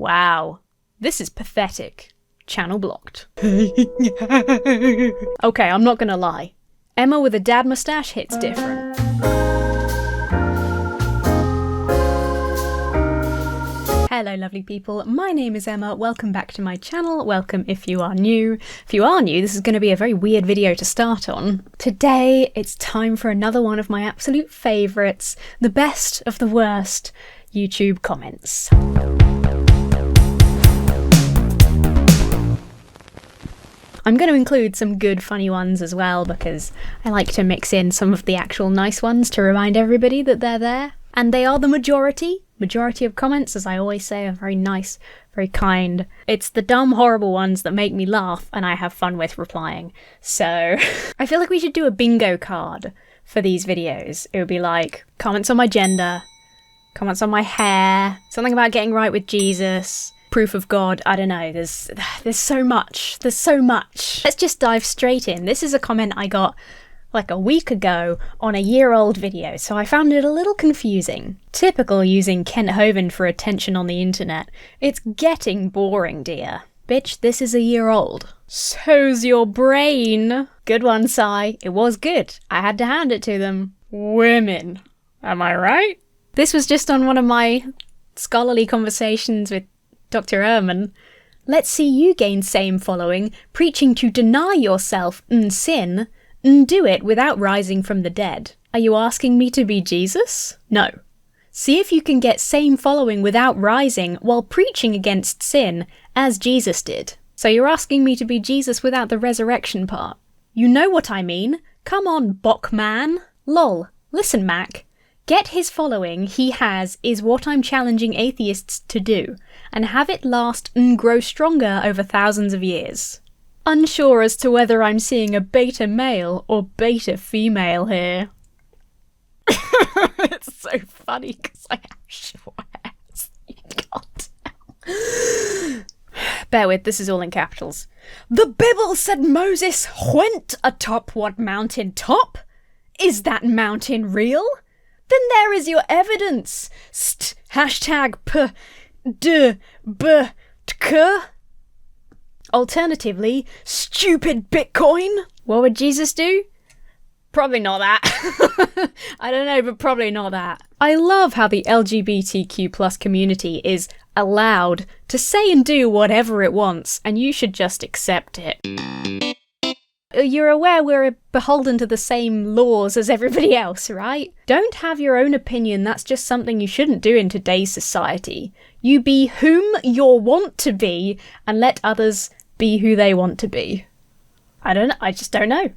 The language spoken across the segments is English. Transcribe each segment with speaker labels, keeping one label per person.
Speaker 1: Wow. This is pathetic. Channel blocked. Okay, I'm not gonna lie. Emma with a dad moustache hits different. Hello lovely people, my name is Emma, welcome back to my channel, welcome if you are new. If you are new, this is going to be a very weird video to start on. Today, it's time for another one of my absolute favourites, the best of the worst YouTube comments. I'm going to include some good funny ones as well because I like to mix in some of the actual nice ones to remind everybody that they're there. And they are the majority of comments, as I always say, are very nice, very kind. It's the dumb, horrible ones that make me laugh and I have fun with replying. So I feel like we should do a bingo card for these videos. It would be like, comments on my gender, comments on my hair, something about getting right with Jesus, proof of God, I don't know, there's so much, Let's just dive straight in. This is a comment I got like a week ago on a year-old video, so I found it a little confusing. Typical using Kent Hovind for attention on the internet. It's getting boring, dear. Bitch, this is a year old. So's your brain. Good one, Sai. It was good. I had to hand it to them. Women. Am I right? This was just on one of my scholarly conversations with Dr. Ehrman. Let's see you gain same following, preaching to deny yourself and sin, and do it without rising from the dead. Are you asking me to be Jesus? No. See if you can get same following without rising while preaching against sin, as Jesus did. So you're asking me to be Jesus without the resurrection part. You know what I mean. Come on, Bokman. Lol. Listen, Mac. Get his following he has is what I'm challenging atheists to do, and have it last and grow stronger over thousands of years. Unsure as to whether I'm seeing a beta male or beta female here. It's so funny because I have short hairs. You can't tell. Bear with, this is all in capitals. The Bible said Moses went atop what mountain top? Is that mountain real? Then there is your evidence. Hashtag p-d-b-t-k. Alternatively, stupid Bitcoin. What would Jesus do? Probably not that. I don't know, but probably not that. I love how the LGBTQ+ community is allowed to say and do whatever it wants, and you should just accept it. You're aware we're beholden to the same laws as everybody else, right? Don't have your own opinion, that's just something you shouldn't do in today's society. You be whom you want to be, and let others be who they want to be. I just don't know.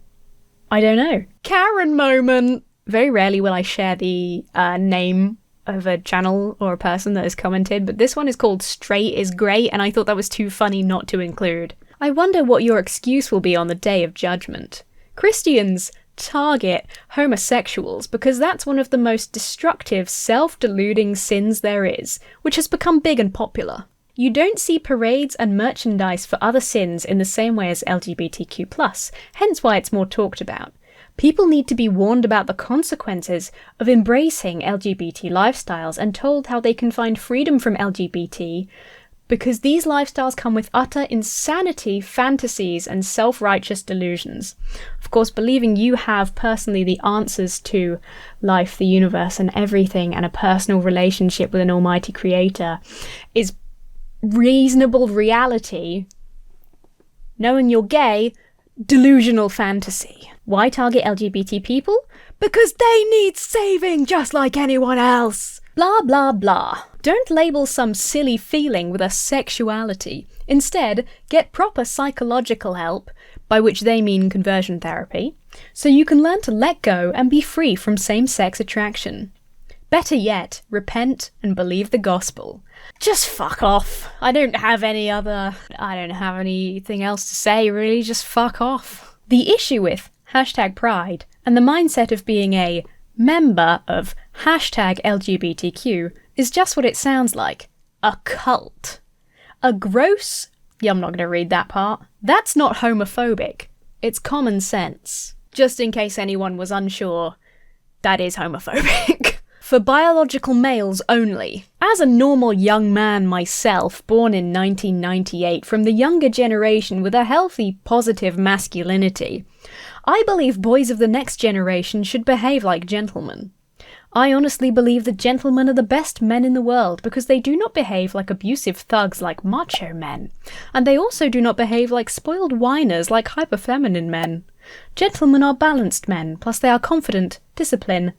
Speaker 1: I don't know. Karen moment! Very rarely will I share the name of a channel or a person that has commented, but this one is called Straight is Great, and I thought that was too funny not to include. I wonder what your excuse will be on the day of judgment. Christians target homosexuals because that's one of the most destructive, self-deluding sins there is, which has become big and popular. You don't see parades and merchandise for other sins in the same way as LGBTQ+, hence why it's more talked about. People need to be warned about the consequences of embracing LGBT lifestyles and told how they can find freedom from LGBT, because these lifestyles come with utter insanity, fantasies, and self-righteous delusions. Of course, believing you have personally the answers to life, the universe, and everything, and a personal relationship with an almighty creator is reasonable reality. Knowing you're gay, delusional fantasy. Why target LGBT people? Because they need saving just like anyone else. Blah blah blah. Don't label some silly feeling with a sexuality. Instead, get proper psychological help, by which they mean conversion therapy, so you can learn to let go and be free from same-sex attraction. Better yet, repent and believe the gospel. Just fuck off. I don't have anything else to say, really, just fuck off. The issue with #pride and the mindset of being a member of #LGBTQ is just what it sounds like. A cult. A gross... Yeah, I'm not going to read that part. That's not homophobic. It's common sense. Just in case anyone was unsure, that is homophobic. for biological males only. As a normal young man myself, born in 1998 from the younger generation with a healthy, positive masculinity, I believe boys of the next generation should behave like gentlemen. I honestly believe that gentlemen are the best men in the world because they do not behave like abusive thugs like macho men, and they also do not behave like spoiled whiners like hyperfeminine men. Gentlemen are balanced men, plus they are confident, discipline,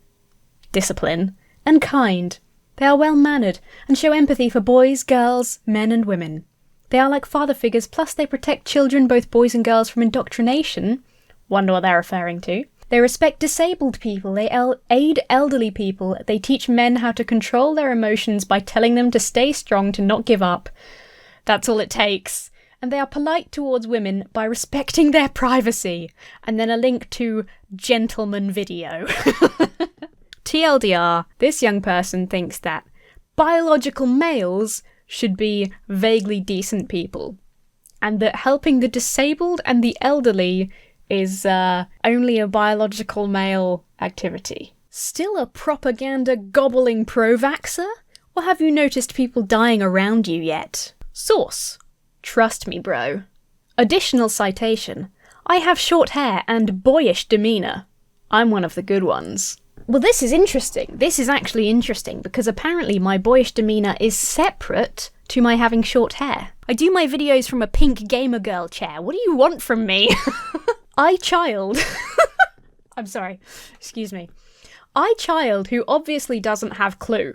Speaker 1: and kind. They are well-mannered and show empathy for boys, girls, men and women. They are like father figures, plus they protect children, both boys and girls, from indoctrination. Wonder what they're referring to. They respect disabled people, they aid elderly people, they teach men how to control their emotions by telling them to stay strong, to not give up. That's all it takes. And they are polite towards women by respecting their privacy. And then a link to gentleman video. TLDR, this young person thinks that biological males should be vaguely decent people, and that helping the disabled and the elderly is only a biological male activity. Still a propaganda gobbling pro-vaxxer? Or have you noticed people dying around you yet? Source: trust me, bro. Additional citation: I have short hair and boyish demeanour. I'm one of the good ones. Well, this is interesting. This is actually interesting because apparently my boyish demeanour is separate to my having short hair. I do my videos from a pink gamer girl chair. What do you want from me? I'm sorry, excuse me. Child who obviously doesn't have clue.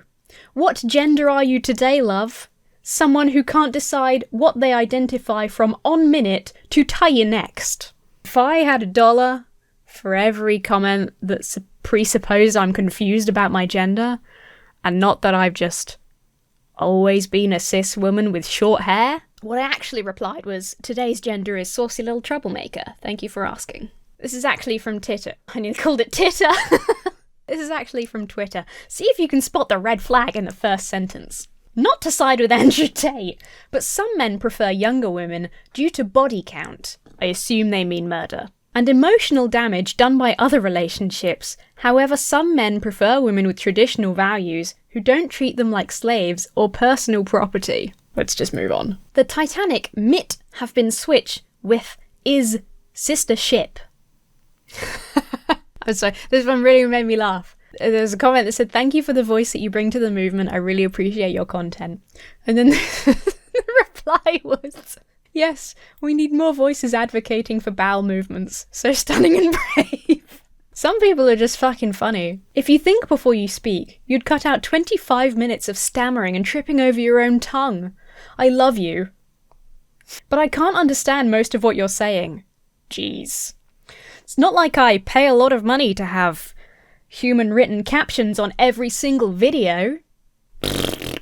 Speaker 1: What gender are you today, love? Someone who can't decide what they identify from on minute to tie you next. If I had $1 for every comment that presupposed I'm confused about my gender, and not that I've just always been a cis woman with short hair, what I actually replied was, today's gender is saucy little troublemaker. Thank you for asking. This is actually from Titter. I nearly called it Titter. This is actually from Twitter. See if you can spot the red flag in the first sentence. Not to side with Andrew Tate, but some men prefer younger women due to body count. I assume they mean murder. And emotional damage done by other relationships. However, some men prefer women with traditional values who don't treat them like slaves or personal property. Let's just move on. The Titanic might have been switched with is sister ship. I'm sorry, this one really made me laugh. There's a comment that said, thank you for the voice that you bring to the movement. I really appreciate your content. And then the reply was, yes, we need more voices advocating for bowel movements. So stunning and brave. Some people are just fucking funny. If you think before you speak, you'd cut out 25 minutes of stammering and tripping over your own tongue. I love you. But I can't understand most of what you're saying. Jeez. It's not like I pay a lot of money to have human written captions on every single video.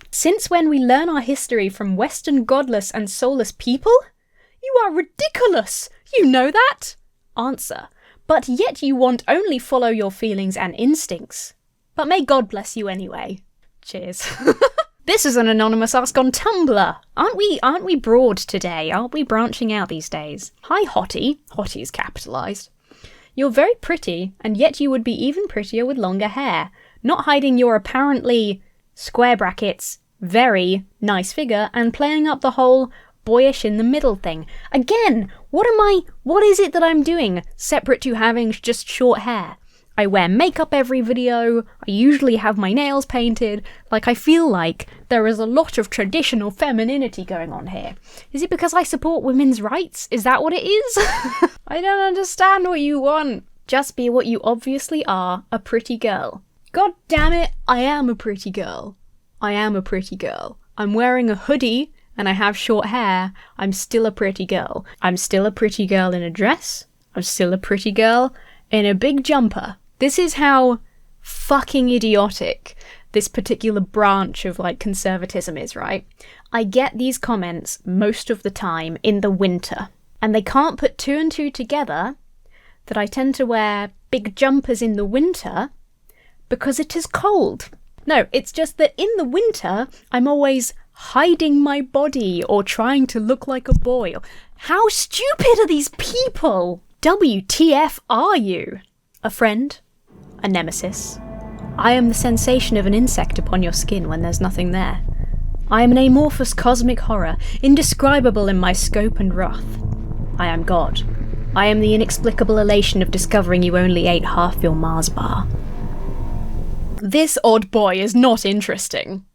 Speaker 1: Since when we learn our history from Western godless and soulless people? You are ridiculous! You know that? Answer: but yet you won't only follow your feelings and instincts. But may God bless you anyway. Cheers. This is an anonymous ask on Tumblr. Aren't we broad today? Aren't we branching out these days? Hi, Hottie. Hottie is capitalised. You're very pretty, and yet you would be even prettier with longer hair. Not hiding your apparently, square brackets, very nice figure, and playing up the whole boyish in the middle thing. Again, what is it that I'm doing separate to having just short hair? I wear makeup every video, I usually have my nails painted, like I feel like there is a lot of traditional femininity going on here. Is it because I support women's rights? Is that what it is? I don't understand what you want. Just be what you obviously are, a pretty girl. God damn it, I am a pretty girl. I am a pretty girl. I'm wearing a hoodie and I have short hair. I'm still a pretty girl. I'm still a pretty girl in a dress. I'm still a pretty girl in a big jumper. This is how fucking idiotic this particular branch of, like, conservatism is, right? I get these comments most of the time in the winter, and they can't put two and two together that I tend to wear big jumpers in the winter because it is cold. No, it's just that in the winter, I'm always hiding my body or trying to look like a boy. How stupid are these people? WTF are you? A friend? A nemesis? I am the sensation of an insect upon your skin when there's nothing there. I am an amorphous cosmic horror, indescribable in my scope and wrath. I am God. I am the inexplicable elation of discovering you only ate half your Mars bar. This odd boy is not interesting.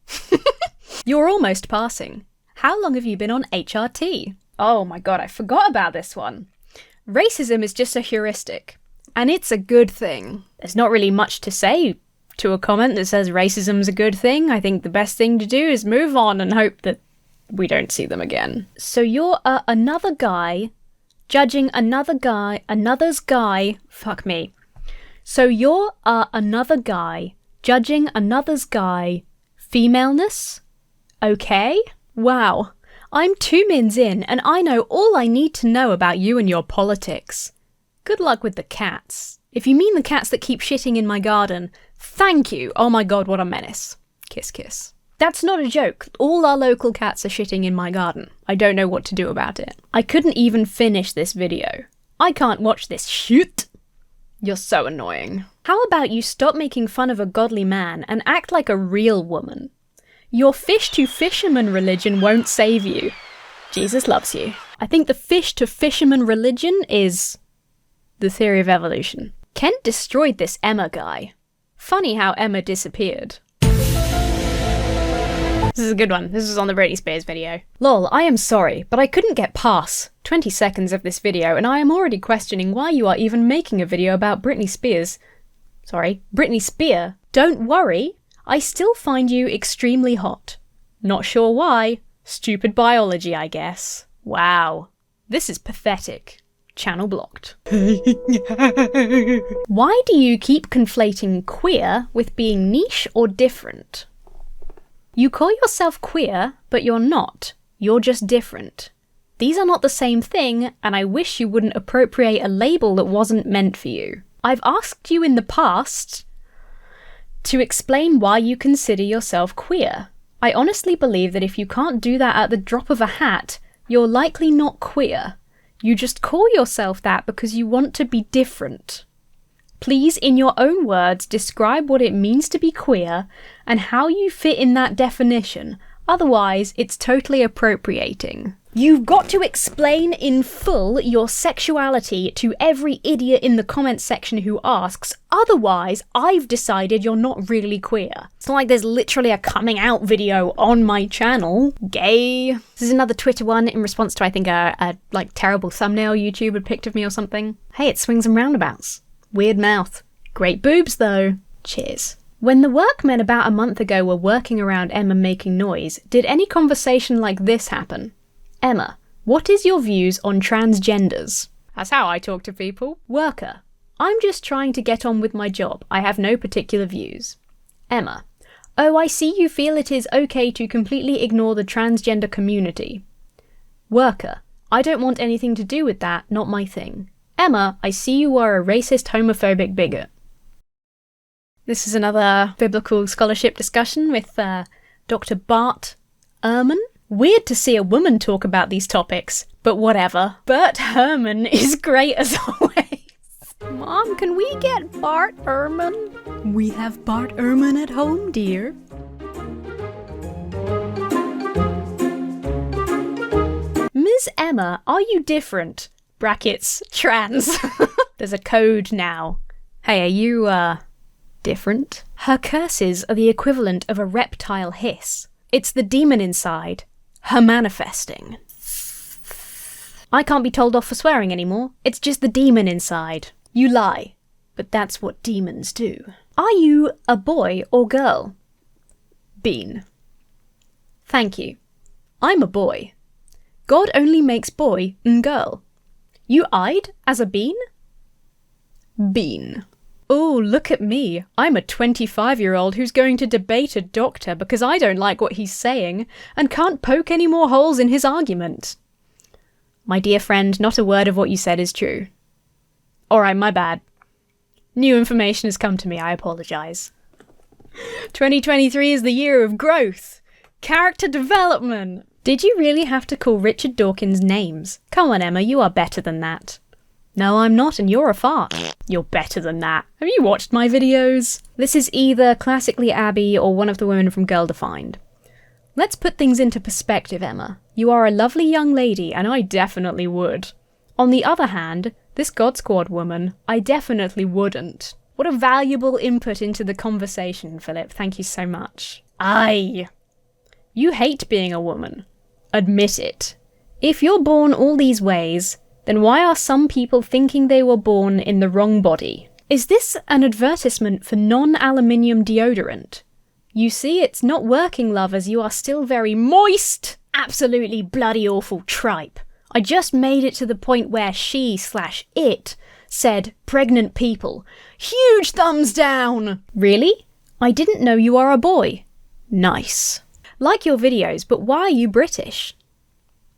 Speaker 1: You're almost passing. How long have you been on HRT? Oh my god, I forgot about this one. Racism is just a heuristic, and it's a good thing. There's not really much to say to a comment that says racism's a good thing. I think the best thing to do is move on and hope that we don't see them again. So you're another guy judging another's guy, fuck me. So you're another guy judging another's guy femaleness? Okay. Wow. I'm 2 mins in and I know all I need to know about you and your politics. Good luck with the cats. If you mean the cats that keep shitting in my garden, thank you. Oh my god, what a menace. Kiss kiss. That's not a joke. All our local cats are shitting in my garden. I don't know what to do about it. I couldn't even finish this video. I can't watch this shit. You're so annoying. How about you stop making fun of a godly man and act like a real woman? Your fish-to-fisherman religion won't save you. Jesus loves you. I think the fish-to-fisherman religion is the theory of evolution. Kent destroyed this Emma guy. Funny how Emma disappeared. This is a good one. This was on the Britney Spears video. Lol, I am sorry, but I couldn't get past 20 seconds of this video and I am already questioning why you are even making a video about Britney Spears. Britney Spear. Don't worry, I still find you extremely hot. Not sure why. Stupid biology, I guess. Wow. This is pathetic. Channel blocked. Why do you keep conflating queer with being niche or different? You call yourself queer, but you're not. You're just different. These are not the same thing, and I wish you wouldn't appropriate a label that wasn't meant for you. I've asked you in the past to explain why you consider yourself queer. I honestly believe that if you can't do that at the drop of a hat, you're likely not queer. You just call yourself that because you want to be different. Please, in your own words, describe what it means to be queer and how you fit in that definition. Otherwise, it's totally appropriating. You've got to explain in full your sexuality to every idiot in the comments section who asks, otherwise I've decided you're not really queer. It's not like there's literally a coming out video on my channel. Gay. This is another Twitter one in response to, I think, a terrible thumbnail YouTube had picked of me or something. Hey, it swings and roundabouts. Weird mouth. Great boobs though. Cheers. When the workmen about a month ago were working around Emma making noise, did any conversation like this happen? Emma, what is your views on transgenders? That's how I talk to people. Worker, I'm just trying to get on with my job. I have no particular views. Emma, oh, I see you feel it is okay to completely ignore the transgender community. Worker, I don't want anything to do with that, not my thing. Emma, I see you are a racist, homophobic bigot. This is another biblical scholarship discussion with Dr. Bart Ehrman. Weird to see a woman talk about these topics, but whatever. Bert Herman is great as always. Mom, can we get Bart Ehrman? We have Bart Ehrman at home, dear. Ms. Emma, are you different? Brackets, trans. There's a code now. Hey, are you, different? Her curses are the equivalent of a reptile hiss. It's the demon inside. Her manifesting. I can't be told off for swearing anymore. It's just the demon inside. You lie. But that's what demons do. Are you a boy or girl? Bean. Thank you. I'm a boy. God only makes boy and girl. You eyed as a bean? Bean. Oh, look at me. I'm a 25-year-old who's going to debate a doctor because I don't like what he's saying and can't poke any more holes in his argument. My dear friend, not a word of what you said is true. Alright, my bad. New information has come to me, I apologise. 2023 is the year of growth. Character development. Did you really have to call Richard Dawkins names? Come on, Emma, you are better than that. No, I'm not, and you're a fart. You're better than that. Have you watched my videos? This is either classically Abby or one of the women from Girl Defined. Let's put things into perspective, Emma. You are a lovely young lady, and I definitely would. On the other hand, this God Squad woman, I definitely wouldn't. What a valuable input into the conversation, Philip. Thank you so much. Aye. You hate being a woman. Admit it. If you're born all these ways, then why are some people thinking they were born in the wrong body? Is this an advertisement for non-aluminium deodorant? You see, it's not working, love, as you are still very moist. Absolutely bloody awful tripe. I just made it to the point where she/it said pregnant people. Huge thumbs down! Really? I didn't know you are a boy. Nice. Like your videos, but why are you British?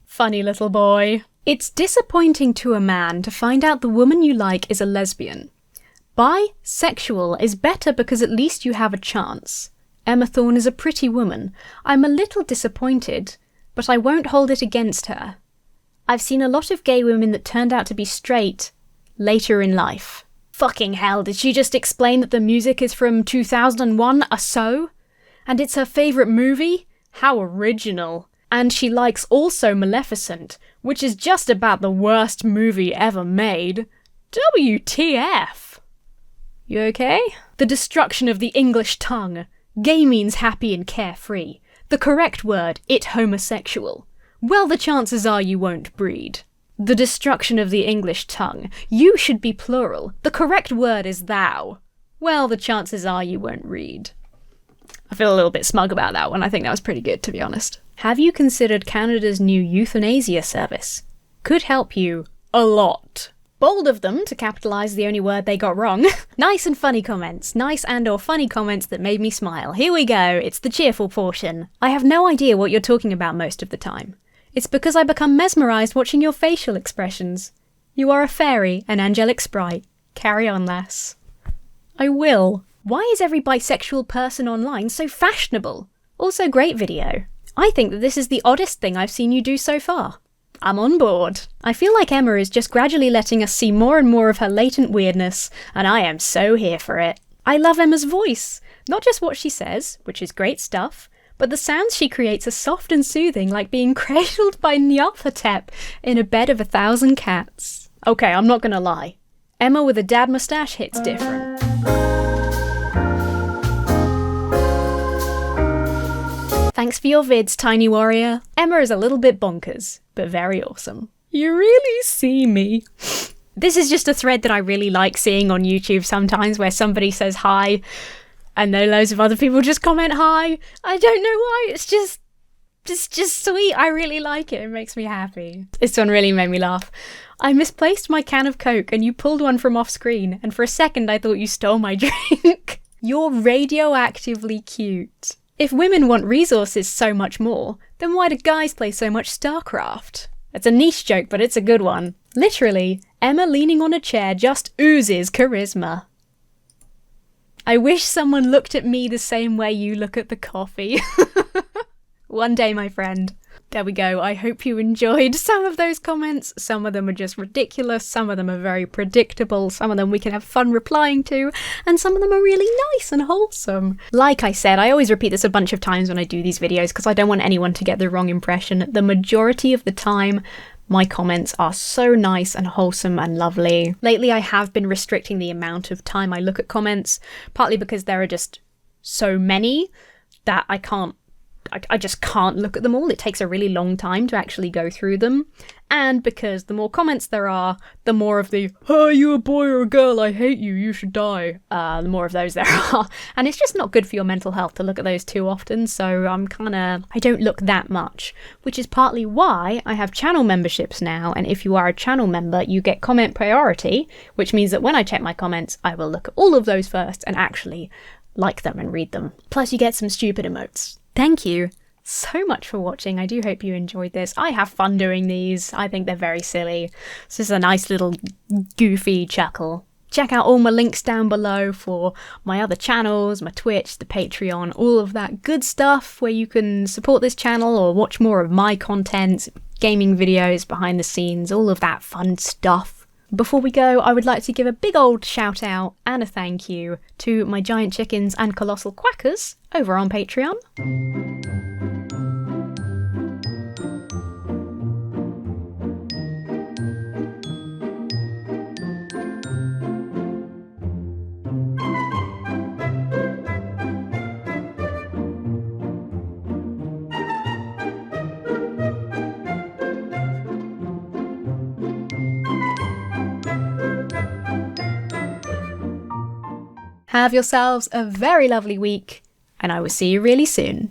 Speaker 1: Funny little boy. It's disappointing to a man to find out the woman you like is a lesbian. Bisexual is better because at least you have a chance. Emma Thorne is a pretty woman. I'm a little disappointed, but I won't hold it against her. I've seen a lot of gay women that turned out to be straight later in life. Fucking hell, did she just explain that the music is from 2001 or so? And it's her favourite movie? How original. And she likes also Maleficent, which is just about the worst movie ever made. WTF? You okay? The destruction of the English tongue. Gay means happy and carefree. The correct word, it homosexual. Well, the chances are you won't breed. The destruction of the English tongue. You should be plural. The correct word is thou. Well, the chances are you won't read. I feel a little bit smug about that one. I think that was pretty good, to be honest. Have you considered Canada's new euthanasia service? Could help you a lot. Bold of them to capitalise the only word they got wrong. Nice and funny comments. Nice and or funny comments that made me smile. Here we go. It's the cheerful portion. I have no idea what you're talking about most of the time. It's because I become mesmerised watching your facial expressions. You are a fairy, an angelic sprite. Carry on, lass. I will. Why is every bisexual person online so fashionable? Also, great video. I think that this is the oddest thing I've seen you do so far. I'm on board. I feel like Emma is just gradually letting us see more and more of her latent weirdness, and I am so here for it. I love Emma's voice. Not just what she says, which is great stuff, but the sounds she creates are soft and soothing, like being cradled by Nyarlathotep in a bed of 1,000 cats. Okay, I'm not gonna lie. Emma with a dad moustache hits different. Thanks for your vids, Tiny Warrior. Emma is a little bit bonkers, but very awesome. You really see me. This is just a thread that I really like seeing on YouTube sometimes, where somebody says hi, and then loads of other people just comment hi. I don't know why, it's just sweet. I really like it. It makes me happy. This one really made me laugh. I misplaced my can of Coke and you pulled one from off screen, and for a second I thought you stole my drink. You're radioactively cute. If women want resources so much more, then why do guys play so much StarCraft? It's a niche joke, but it's a good one. Literally, Emma leaning on a chair just oozes charisma. I wish someone looked at me the same way you look at the coffee. One day, my friend. There we go. I hope you enjoyed some of those comments. Some of them are just ridiculous. Some of them are very predictable. Some of them we can have fun replying to. And some of them are really nice and wholesome. Like I said, I always repeat this a bunch of times when I do these videos because I don't want anyone to get the wrong impression. The majority of the time, my comments are so nice and wholesome and lovely. Lately, I have been restricting the amount of time I look at comments, partly because there are just so many that I just can't look at them all. It takes a really long time to actually go through them. And because the more comments there are, the more of the, oh, you a boy or a girl, I hate you, you should die, the more of those there are. And it's just not good for your mental health to look at those too often, so I don't look that much. Which is partly why I have channel memberships now, and if you are a channel member, you get comment priority, which means that when I check my comments, I will look at all of those first and actually like them and read them. Plus you get some stupid emotes. Thank you so much for watching. I do hope you enjoyed this. I have fun doing these. I think they're very silly. This is a nice little goofy chuckle. Check out all my links down below for my other channels, my Twitch, the Patreon, all of that good stuff where you can support this channel or watch more of my content, gaming videos, behind the scenes, all of that fun stuff. Before we go, I would like to give a big old shout out and a thank you to my giant chickens and colossal quackers over on Patreon. Have yourselves a very lovely week, and I will see you really soon.